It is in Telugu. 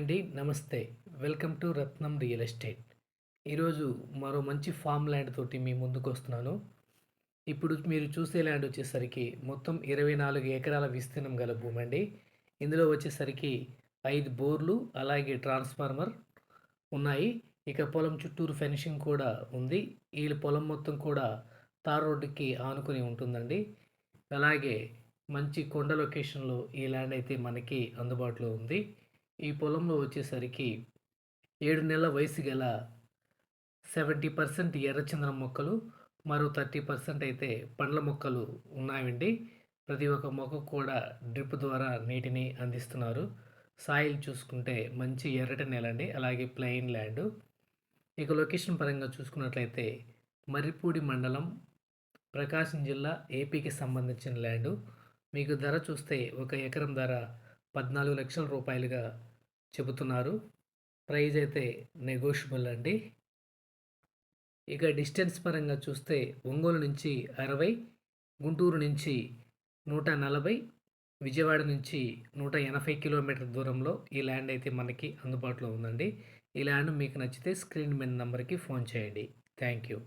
అండి. నమస్తే. Welcome to Ratnam real estate. ఈరోజు మరో మంచి ఫామ్ ల్యాండ్ తోటి మీ ముందుకొస్తున్నాను. ఇప్పుడు మీరు చూసే ల్యాండ్ వచ్చేసరికి మొత్తం 24 ఎకరాల విస్తీర్ణం గల భూమండి. ఇందులో వచ్చేసరికి 5 బోర్లు అలాగే ట్రాన్స్‌ఫార్మర్ ఉన్నాయి. ఇక పొలం చుట్టూరు ఫెన్సింగ్ కూడా ఉంది. ఈ పొలం మొత్తం కూడా తార్ రోడ్డుకి ఆనుకుని ఉంటుందండి. అలాగే మంచి కొండ లొకేషన్‌లో ఈ ల్యాండ్ అయితే మనకి అందుబాటులో ఉంది. ఈ పొలంలో వచ్చేసరికి 7 నెలల వయసు గల 70% ఎర్రచందనం మొక్కలు, మరో 30% అయితే పండ్ల మొక్కలు ఉన్నాయండి. ప్రతి ఒక్క మొక్కకు కూడా డ్రిప్ ద్వారా నీటిని అందిస్తున్నారు. సాయిల్ చూసుకుంటే మంచి ఎర్రటి నేల అండి. అలాగే ప్లెయిన్ ల్యాండు. ఇక లొకేషన్ పరంగా చూసుకున్నట్లయితే మర్రిపూడి మండలం, ప్రకాశం జిల్లా, ఏపీకి సంబంధించిన ల్యాండు. మీకు ధర చూస్తే ఒక ఎకరం ధర 14,00,000 రూపాయలుగా చెబుతున్నారు. ప్రైజ్ అయితే నెగోషియబుల్ అండి. ఇక డిస్టెన్స్ పరంగా చూస్తే ఒంగోలు నుంచి 60, గుంటూరు నుంచి 140, విజయవాడ నుంచి 180 కిలోమీటర్ల దూరంలో ఈ ల్యాండ్ అయితే మనకి అందుబాటులో ఉందండి. ఈ ల్యాండ్ మీకు నచ్చితే స్క్రీన్ మీద నంబర్‌కి ఫోన్ చేయండి. Thank you.